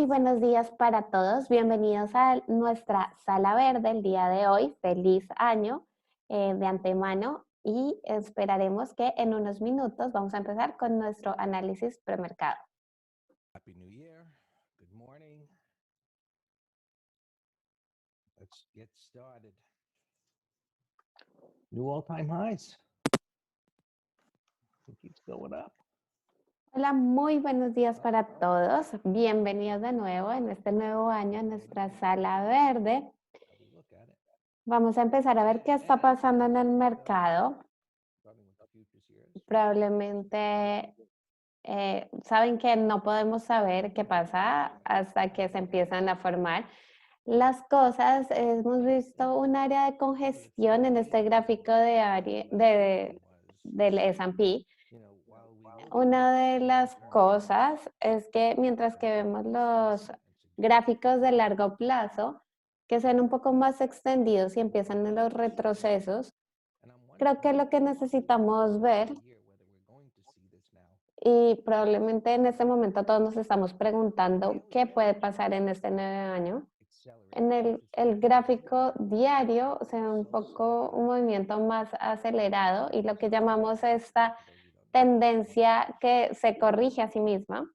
Muy buenos días para todos. Bienvenidos a nuestra sala verde el día de hoy. Feliz año de antemano y esperaremos que en unos minutos vamos a empezar con nuestro análisis premercado. Happy New Year. Good morning. Let's get started. New all-time highs. It keeps going up. Hola, muy buenos días para todos. Bienvenidos de nuevo en este nuevo año en nuestra sala verde. How we look at it. Vamos a empezar a ver qué está pasando en el mercado. Starting with the futures here. Probablemente saben que no podemos saber qué pasa hasta que se empiezan a formar las cosas. Hemos visto un área de congestión en este gráfico del S&P. While we will be Una de las cosas es que mientras que vemos los gráficos de largo plazo, que sean un poco más extendidos y empiezan en los retrocesos, creo que lo que necesitamos ver, y probablemente en este momento todos nos estamos preguntando qué puede pasar en este nuevo año. En el gráfico diario se ve un poco un movimiento más acelerado y lo que llamamos esta tendencia que se corrige a sí misma.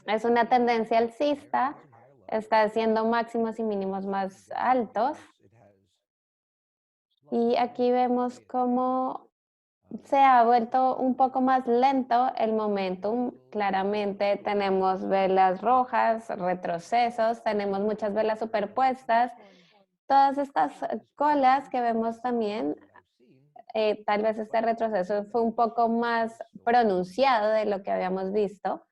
Es una tendencia alcista, está haciendo máximos y mínimos más altos. Y aquí vemos cómo se ha vuelto un poco más lento el momentum. Claramente tenemos velas rojas, retrocesos, tenemos muchas velas superpuestas. Todas estas colas que vemos también, tal vez este retroceso fue un poco más pronunciado de lo que habíamos visto.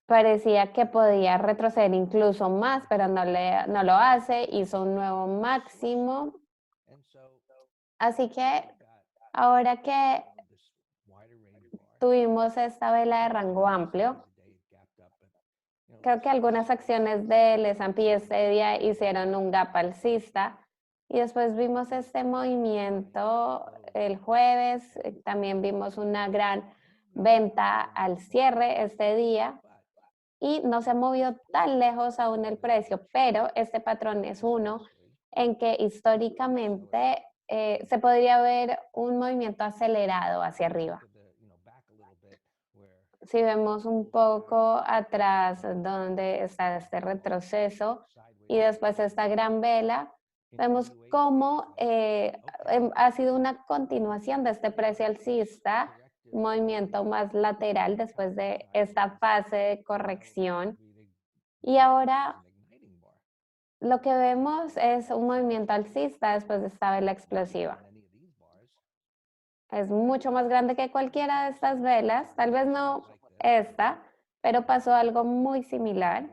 Parecía que podía retroceder incluso más, pero no lo hace, hizo un nuevo máximo. Así que ahora que tuvimos esta vela de rango amplio, creo que algunas acciones del S&P este día hicieron un gap alcista y después vimos este movimiento el jueves, también vimos una gran venta al cierre este día y no se ha movido tan lejos aún el precio, pero este patrón es uno en que históricamente se podría ver un movimiento acelerado hacia arriba. Si vemos un poco atrás donde está este retroceso y después esta gran vela, vemos cómo ha sido una continuación de este precio alcista, un movimiento más lateral después de esta fase de corrección. Y ahora lo que vemos es un movimiento alcista después de esta vela explosiva. Es mucho más grande que cualquiera de estas velas, tal vez no esta, pero pasó algo muy similar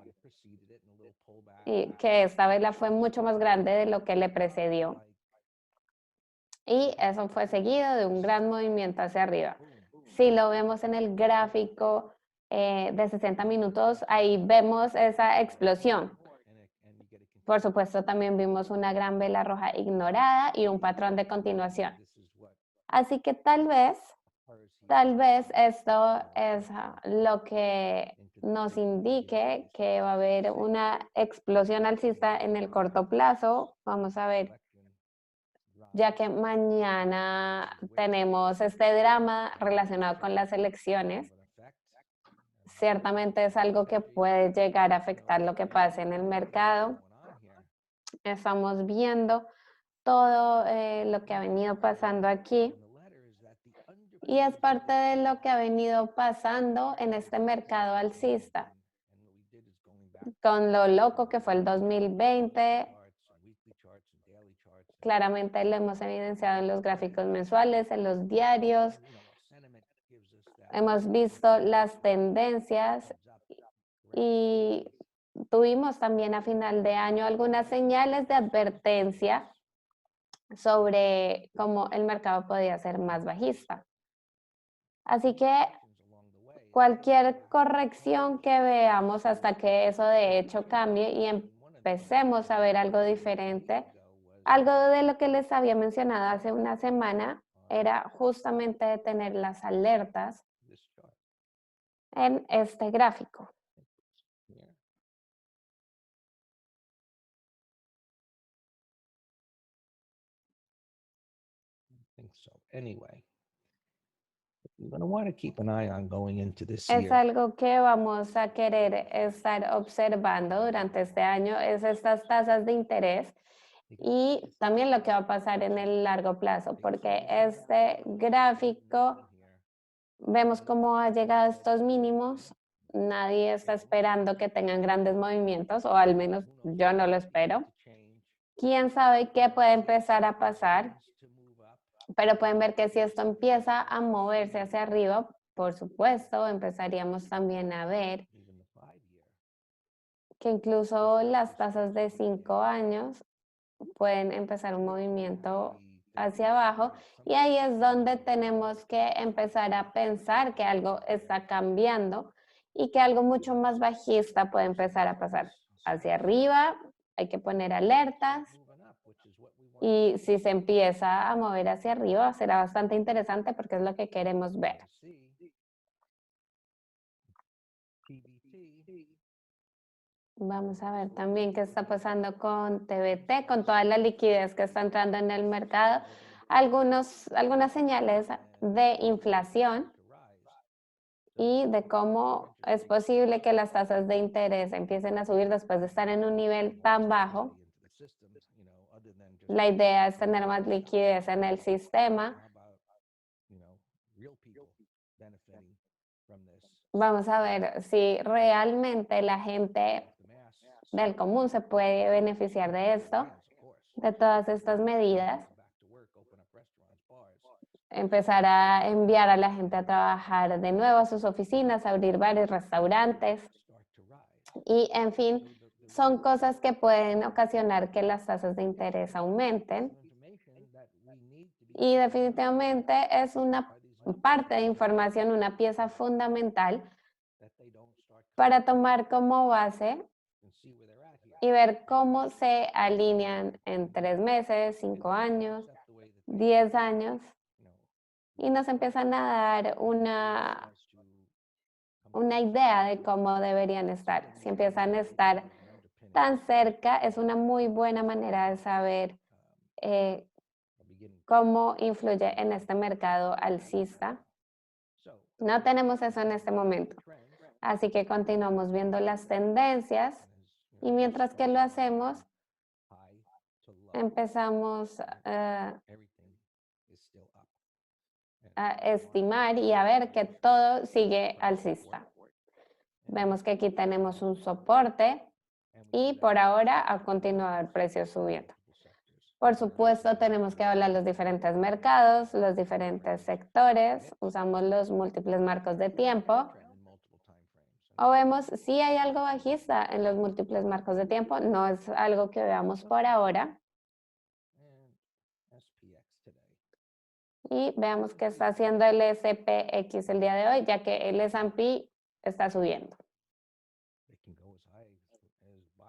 y que esta vela fue mucho más grande de lo que le precedió. Y eso fue seguido de un gran movimiento hacia arriba. Si lo vemos en el gráfico de 60 minutos, ahí vemos esa explosión. Por supuesto, también vimos una gran vela roja ignorada y un patrón de continuación. Así que tal vez esto es lo que nos indique que va a haber una explosión alcista en el corto plazo. Vamos a ver, ya que mañana tenemos este drama relacionado con las elecciones. Ciertamente es algo que puede llegar a afectar lo que pase en el mercado. Estamos viendo todo lo que ha venido pasando aquí. Y es parte de lo que ha venido pasando en este mercado alcista, con lo loco que fue el 2020. Claramente lo hemos evidenciado en los gráficos mensuales, en los diarios. Hemos visto las tendencias y tuvimos también a final de año algunas señales de advertencia sobre cómo el mercado podía ser más bajista. Así que cualquier corrección que veamos hasta que eso de hecho cambie y empecemos a ver algo diferente, algo de lo que les había mencionado hace una semana era justamente tener las alertas en este gráfico. Here. I think so. Anyway, you're going to want to keep an eye on going into this Es year. algo que vamos a querer estar observando durante este año, es estas tasas de interés y también lo que va a pasar en el largo plazo, porque este gráfico vemos cómo ha llegado a estos mínimos. Nadie está esperando que tengan grandes movimientos, o al menos yo no lo espero. ¿Quién sabe qué puede empezar a pasar? Pero pueden ver que si esto empieza a moverse hacia arriba, por supuesto, empezaríamos también a ver que incluso las tasas de 5 años pueden empezar un movimiento hacia abajo y ahí es donde tenemos que empezar a pensar que algo está cambiando y que algo mucho más bajista puede empezar a pasar hacia arriba. Hay que poner alertas y si se empieza a mover hacia arriba será bastante interesante porque es lo que queremos ver. Vamos a ver también qué está pasando con TBT, con toda la liquidez que está entrando en el mercado. Algunas señales de inflación y de cómo es posible que las tasas de interés empiecen a subir después de estar en un nivel tan bajo. La idea es tener más liquidez en el sistema. Vamos a ver si realmente la gente del común se puede beneficiar de esto, de todas estas medidas. Empezar a enviar a la gente a trabajar de nuevo a sus oficinas, abrir bares, restaurantes y, en fin, son cosas que pueden ocasionar que las tasas de interés aumenten y definitivamente es una parte de información, una pieza fundamental para tomar como base y ver cómo se alinean en 3 meses, 5 años, 10 años y nos empiezan a dar una idea de cómo deberían estar. Si empiezan a estar tan cerca, es una muy buena manera de saber cómo influye en este mercado alcista. No tenemos eso en este momento. Así que continuamos viendo las tendencias y mientras que lo hacemos, empezamos a estimar y a ver que todo sigue alcista. Vemos que aquí tenemos un soporte y por ahora ha continuado el precio subiendo. Por supuesto, tenemos que hablar los diferentes mercados, los diferentes sectores, usamos los múltiples marcos de tiempo o vemos si hay algo bajista en los múltiples marcos de tiempo, no es algo que veamos por ahora. Y veamos qué está haciendo el SPX el día de hoy, ya que el S&P está subiendo.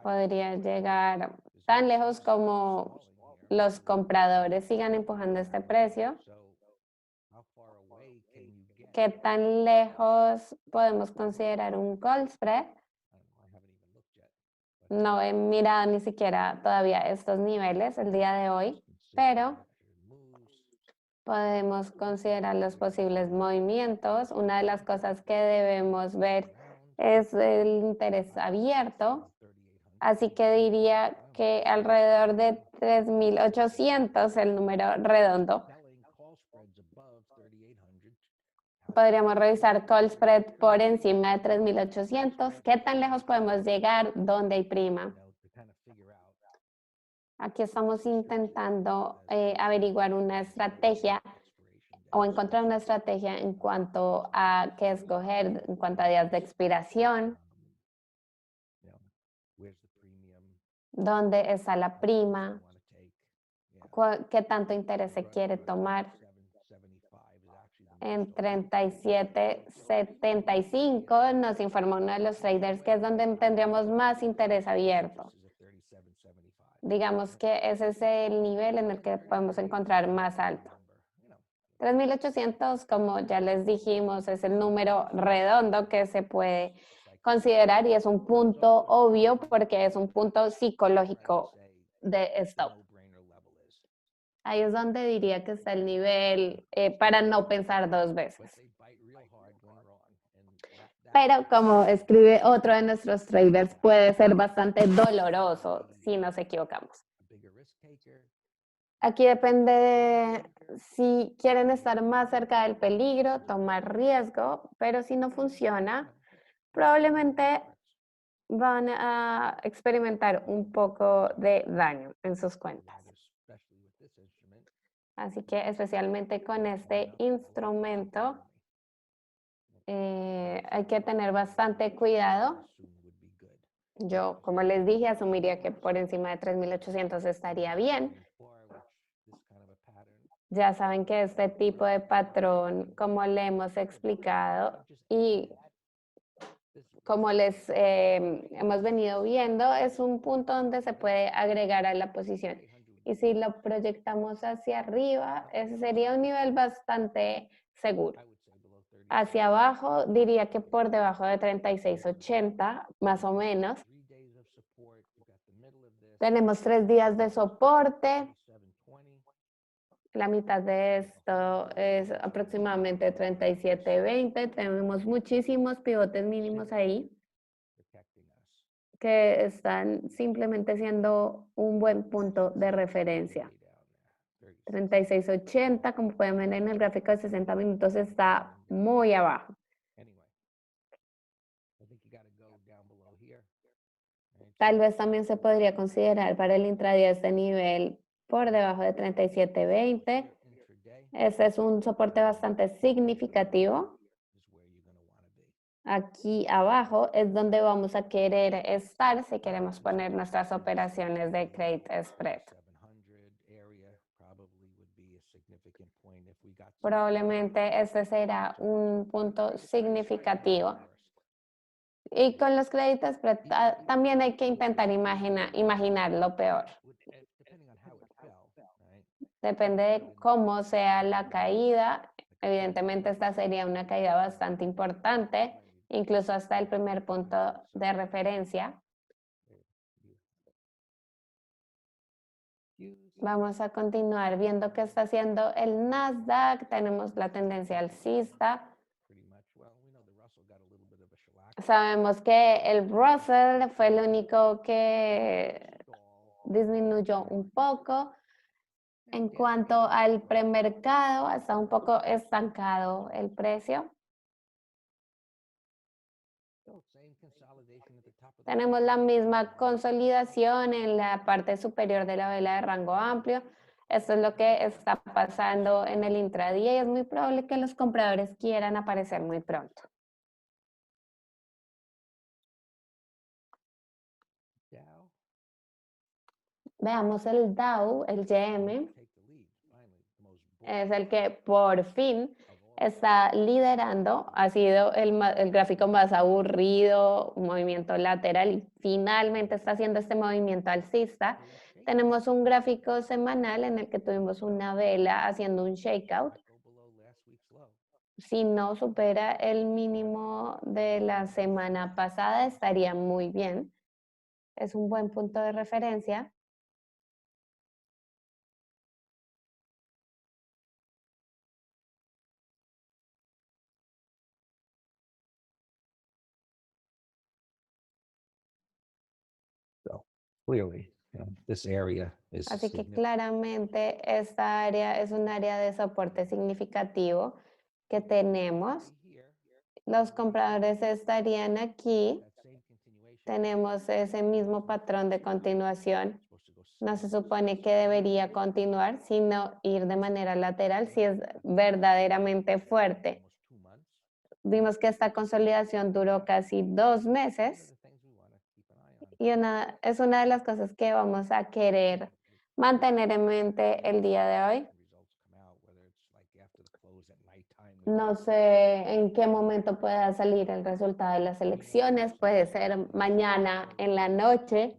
Podría llegar tan lejos como los compradores sigan empujando este precio. ¿Qué tan lejos podemos considerar un call spread? No he mirado ni siquiera todavía estos niveles el día de hoy, pero podemos considerar los posibles movimientos. Una de las cosas que debemos ver es el interés abierto. Así que diría que alrededor de 3.800, el número redondo. Podríamos revisar call spread por encima de 3.800. ¿Qué tan lejos podemos llegar? ¿Dónde hay prima? Aquí estamos intentando averiguar una estrategia o encontrar una estrategia en cuanto a qué escoger, en cuanto a días de expiración, dónde está la prima, qué tanto interés se quiere tomar. En 37.75 nos informó uno de los traders que es donde tendríamos más interés abierto. Digamos que ese es el nivel en el que podemos encontrar más alto. 3.800, como ya les dijimos, es el número redondo que se puede considerar y es un punto obvio porque es un punto psicológico de stop. Ahí es donde diría que está el nivel para no pensar dos veces. Pero como escribe otro de nuestros traders, puede ser bastante doloroso si nos equivocamos. Aquí depende de si quieren estar más cerca del peligro, tomar riesgo, pero si no funciona, probablemente van a experimentar un poco de daño en sus cuentas. Así que especialmente con este instrumento hay que tener bastante cuidado. Yo, como les dije, asumiría que por encima de 3.800 estaría bien. Ya saben que este tipo de patrón, como le hemos explicado y como les hemos venido viendo, es un punto donde se puede agregar a la posición. Y si lo proyectamos hacia arriba, ese sería un nivel bastante seguro. Hacia abajo, diría que por debajo de 36.80, más o menos. Tenemos 3 días de soporte. La mitad de esto es aproximadamente 37.20. Tenemos muchísimos pivotes mínimos ahí que están simplemente siendo un buen punto de referencia. 36.80, como pueden ver en el gráfico de 60 minutos, está muy abajo. Tal vez también se podría considerar para el intradía este nivel por debajo de 37.20. Este es un soporte bastante significativo. Aquí abajo es donde vamos a querer estar si queremos poner nuestras operaciones de credit spread. Probablemente este será un punto significativo. Y con los credit spread también hay que intentar imaginar lo peor. Depende de cómo sea la caída. Evidentemente esta sería una caída bastante importante, incluso hasta el primer punto de referencia. Vamos a continuar viendo qué está haciendo el Nasdaq. Tenemos la tendencia alcista. Sabemos que el Russell fue el único que disminuyó un poco. En cuanto al premercado, está un poco estancado el precio. Tenemos la misma consolidación en la parte superior de la vela de rango amplio. Esto es lo que está pasando en el intradía y es muy probable que los compradores quieran aparecer muy pronto. Veamos el Dow, el YM, es el que por fin está liderando. Ha sido el gráfico más aburrido, un movimiento lateral y finalmente está haciendo este movimiento alcista. Tenemos un gráfico semanal en el que tuvimos una vela haciendo un shakeout. Si no supera el mínimo de la semana pasada, estaría muy bien. Es un buen punto de referencia. Así que claramente esta área es un área de soporte significativo que tenemos. Los compradores estarían aquí. Tenemos ese mismo patrón de continuación. No se supone que debería continuar, sino ir de manera lateral si es verdaderamente fuerte. Vimos que esta consolidación duró casi 2 meses y es una de las cosas que vamos a querer mantener en mente el día de hoy. No sé en qué momento pueda salir el resultado de las elecciones, puede ser mañana en la noche.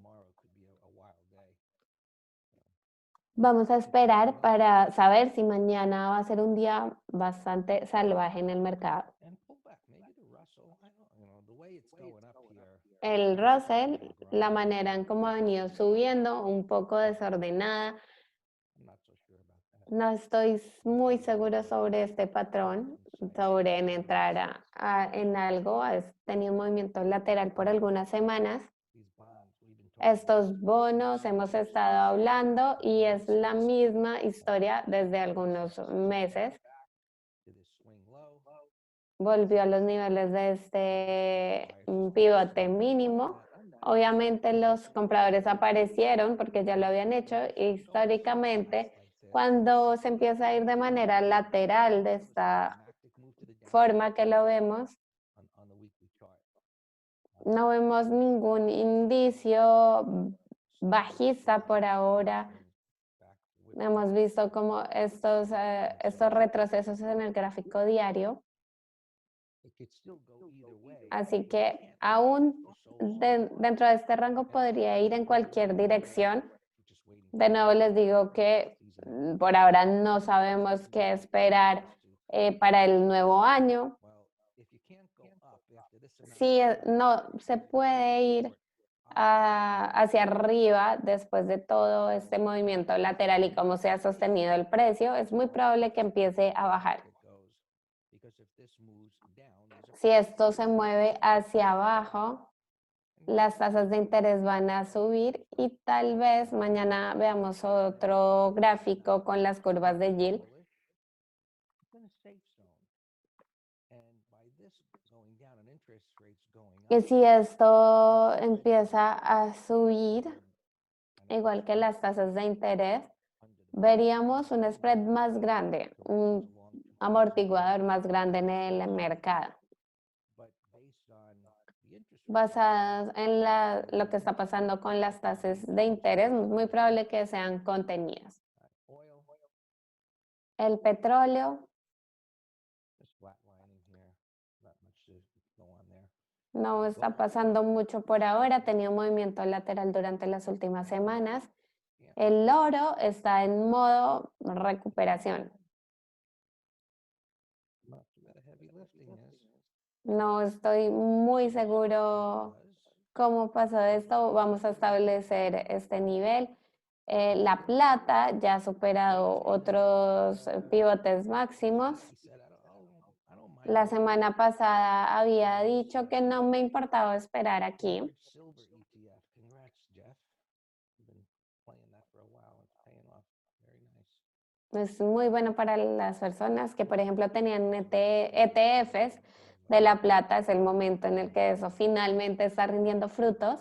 Vamos a esperar para saber si mañana va a ser un día bastante salvaje en el mercado. and pull back. Maybe the Russell, I don't, the way it's going up here. El Russell, la manera en cómo ha venido subiendo, un poco desordenada. I'm not so sure about that. No estoy muy seguro sobre este patrón, sobre en entrar en algo. Has tenido un movimiento lateral por algunas semanas. These bonds we've been talking Estos bonos hemos estado hablando y es la misma historia desde algunos meses. to this swing low. Volvió a los niveles de este pivote mínimo. Obviamente los compradores aparecieron porque ya lo habían hecho. Históricamente, cuando se empieza a ir de manera lateral de esta forma que lo vemos, On the weekly chart. no vemos ningún indicio bajista por ahora. Hemos visto como estos retrocesos en el gráfico diario. It could still go either way. Así que aún dentro de este rango podría ir en cualquier dirección. Just waiting De nuevo les digo que por ahora no sabemos qué esperar para el nuevo año. well, if you can't go up after this amount Si no se puede ir hacia arriba después de todo este movimiento lateral y cómo se ha sostenido el precio, es muy probable que empiece a bajar. it goes, because if this moves down, these are Si esto se mueve hacia abajo, las tasas de interés van a subir y tal vez mañana veamos otro gráfico con las curvas de yield. bullish. It's in a safe zone. And by this going down and interest rates going Y up, si esto empieza a subir, igual que las tasas de interés, veríamos un spread más grande, un amortiguador más grande en el mercado. but based on the interest Basadas en lo que está pasando con las tasas de interés, es muy probable que sean contenidas. oil, El petróleo just flatlining here, not much to go on there. no está pasando mucho por ahora, ha tenido un movimiento lateral durante las últimas semanas. El oro está en modo recuperación. Not too bad a heavy lifting is. No estoy muy seguro cómo pasó esto. Vamos a establecer este nivel. La plata ya ha superado otros pivotes máximos. He said, I don't mind. La semana pasada había dicho que no me importaba esperar aquí. Silver ETF. Congrats, Jeff. You've been playing that for a while. It's paying off. Very nice. Es muy bueno para las personas que, por ejemplo, tenían ETFs de la plata. Es el momento en el que eso finalmente está rindiendo frutos.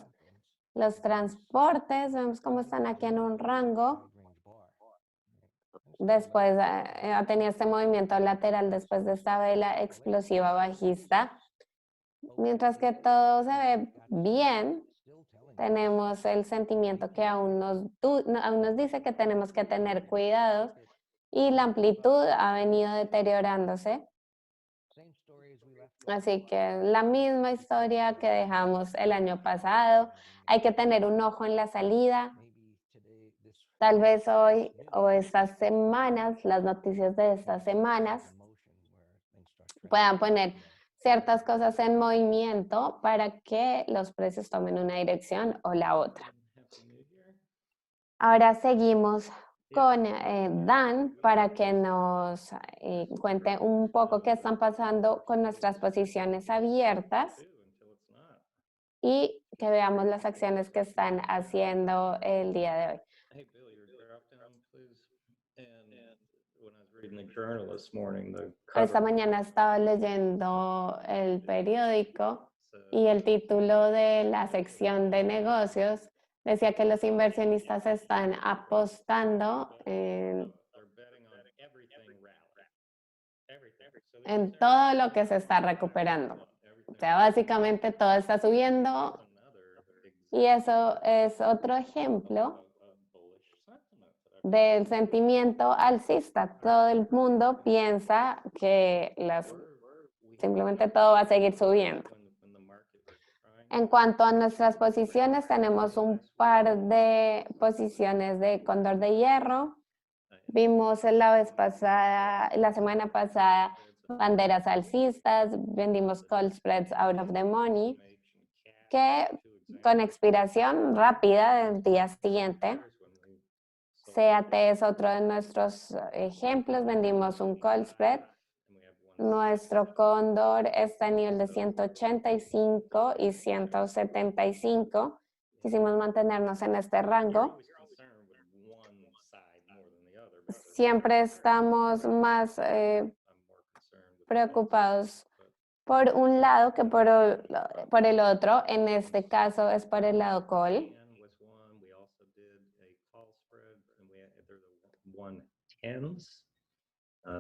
Los transportes, vemos cómo están aquí en un rango. Mid-range bar. Después ha tenido este movimiento lateral después de esta vela explosiva bajista. Mientras que todo se ve bien, Still telling you. tenemos el sentimiento que aún nos dice que tenemos que tener cuidado y la amplitud ha venido deteriorándose. Same story as we left. Así que la misma historia que dejamos el año pasado. Hay que tener un ojo en la salida. Maybe today, this Tal vez hoy o estas semanas, las noticias de estas semanas, motion where things start trending. puedan poner ciertas cosas en movimiento para que los precios tomen una dirección o la otra. Ahora seguimos con Dan para que nos cuente un poco qué están pasando con nuestras posiciones abiertas y que veamos las acciones que están haciendo el día de hoy. Hey, Bill, your drop down, please. And when I was reading the journal this morning, the Esta cover mañana estaba leyendo el periódico said, y el título de la sección de negocios decía que los inversionistas están apostando they're betting on everything rally. Everything. So they en todo lo que se está recuperando. O sea, básicamente todo está subiendo another y eso es otro ejemplo bullish sentiment that del sentimiento alcista. Todo el mundo piensa que simplemente todo va a seguir subiendo. when the market was trying En cuanto a nuestras posiciones, tenemos un par de posiciones de cóndor de hierro. Vimos la semana pasada, banderas alcistas, vendimos call spreads out of the money, que con expiración rápida del día siguiente. CAT es otro de nuestros ejemplos, vendimos un call spread. Nuestro cóndor está a nivel de 185 y 175. Quisimos mantenernos en este rango. Siempre estamos más preocupados por un lado que por el otro. En este caso es por el lado call.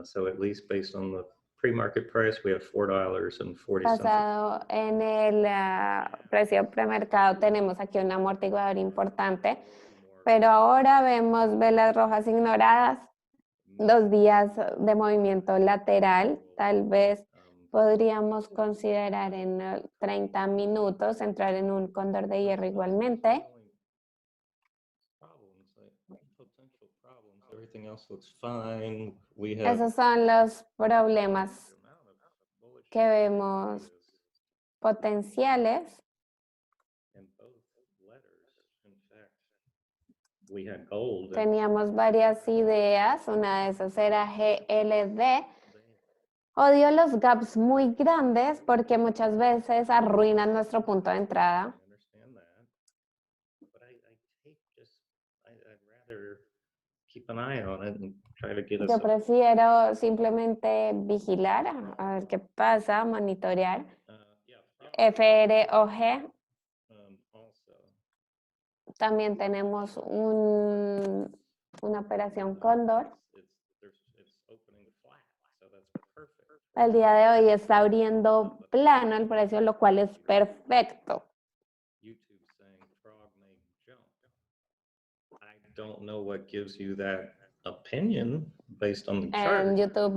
So at least based on the pre-market price, we have $4.40. Basado en el precio premercado, tenemos aquí un amortiguador importante, pero ahora vemos velas rojas ignoradas, 2 días de movimiento lateral. Tal vez podríamos considerar en 30 minutos entrar en un cóndor de hierro igualmente. Esos son los problemas que vemos potenciales. Teníamos varias ideas, una de esas era GLD. Odio los gaps muy grandes porque muchas veces arruinan nuestro punto de entrada. Yo prefiero simplemente vigilar, a ver qué pasa, monitorear. FROG. También tenemos una operación Cóndor. El día de hoy está abriendo plano el precio, lo cual es perfecto. En YouTube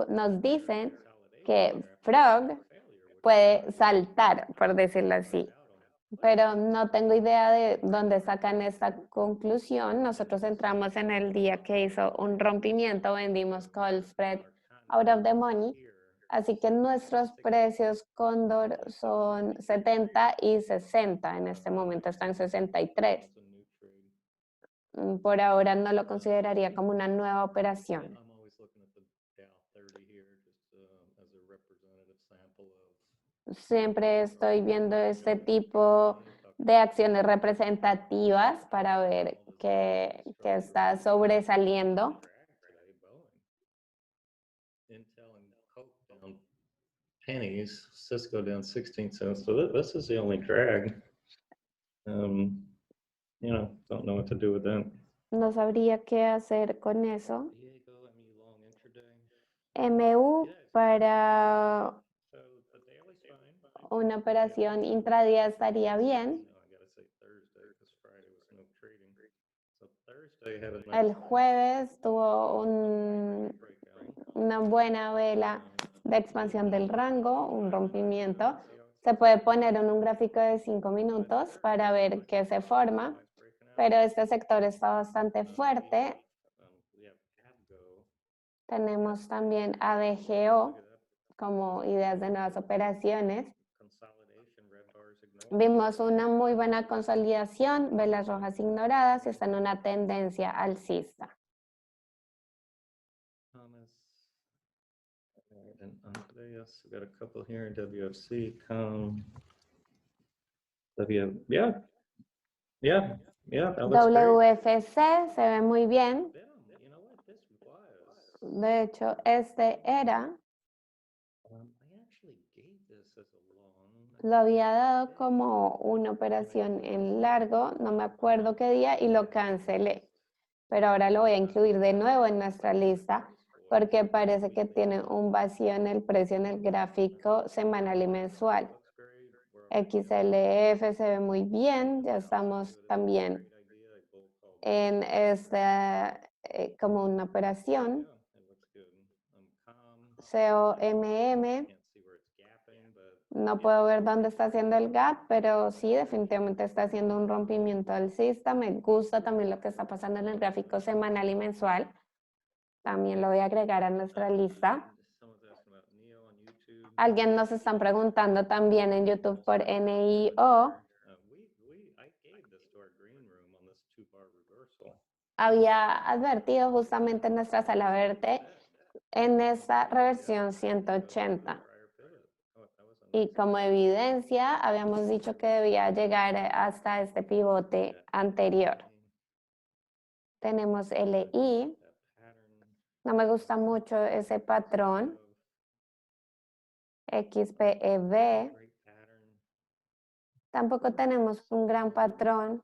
nos dicen que Frog puede saltar, por decirlo así. Pero no tengo idea de dónde sacan esta conclusión. Nosotros entramos en el día que hizo un rompimiento, vendimos call spread out of the money. Así que nuestros precios Cóndor son 70 y 60. En este momento están 63. Por ahora no lo consideraría como una nueva operación. Siempre estoy viendo este tipo de acciones representativas para ver qué está sobresaliendo. Pennies, Cisco down 16 cents. So this is the only drag. Don't know what to do with that. No sabría qué hacer con eso. MU para una operación intradía estaría bien. El jueves tuvo una buena vela de expansión del rango, un rompimiento. Se puede poner en un gráfico de 5 minutos para ver qué se forma, pero este sector está bastante fuerte. Tenemos también ADGO como ideas de nuevas operaciones. Vimos una muy buena consolidación, velas rojas ignoradas y está en una tendencia alcista. Got a couple here, WFC, WFC se ve muy bien. De hecho, este era, lo había dado como una operación en largo, no me acuerdo qué día, y lo cancelé. Pero ahora lo voy a incluir de nuevo en nuestra lista porque parece que tiene un vacío en el precio en el gráfico semanal y mensual. XLF se ve muy bien, ya estamos también en esta como una operación. COMM No puedo ver dónde está haciendo el gap, pero sí, definitivamente está haciendo un rompimiento alcista. Me gusta también lo que está pasando en el gráfico semanal y mensual. También lo voy a agregar a nuestra lista. Alguien nos están preguntando también en YouTube por NIO. Había advertido justamente en nuestra sala verde en esta reversión 180. Y como evidencia, habíamos dicho que debía llegar hasta este pivote anterior. Tenemos LI. No me gusta mucho ese patrón. XPEV. Tampoco tenemos un gran patrón.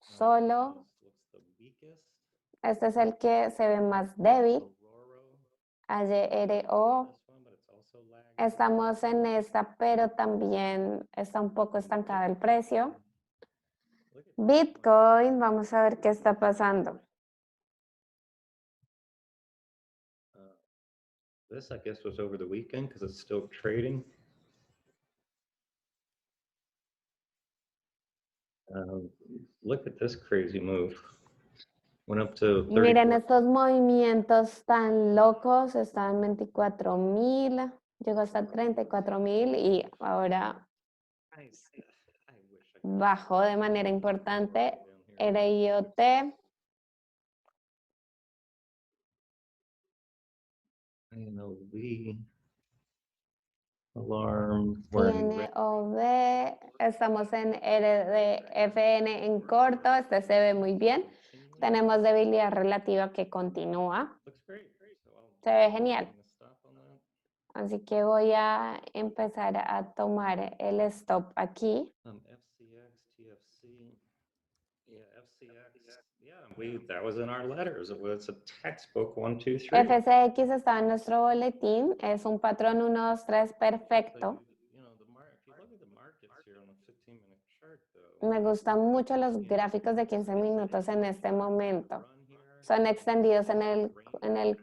Solo. Este es el que se ve más débil. AYRO. Estamos en esta, pero también está un poco estancado el precio. Bitcoin, vamos a ver qué está pasando. This, I guess, was over the weekend because it's still trading. Look at this crazy move. Went up to Miren 34. estos movimientos tan locos, estaban 24,000, llegó hasta 34,000 y ahora I wish I could bajó de manera importante. down here. RIOT, INOV. Alarm. We're in red. INOV, estamos en RDFN en corto, este se ve muy bien. Tenemos debilidad relativa que continúa. Looks great. So Se ve genial. I'm gonna stop on that. Así que voy a empezar a tomar el stop aquí. FCX, TFC. Yeah, FCX. Yeah, that was in our letters. It was a textbook 1, 2, 3. FCX está en nuestro boletín, es un patrón 1, 2, 3 perfecto. If you look at the markets here on the 15-minute chart, though, Me gustan mucho los gráficos de 15 minutos en este momento. run here, Son extendidos en el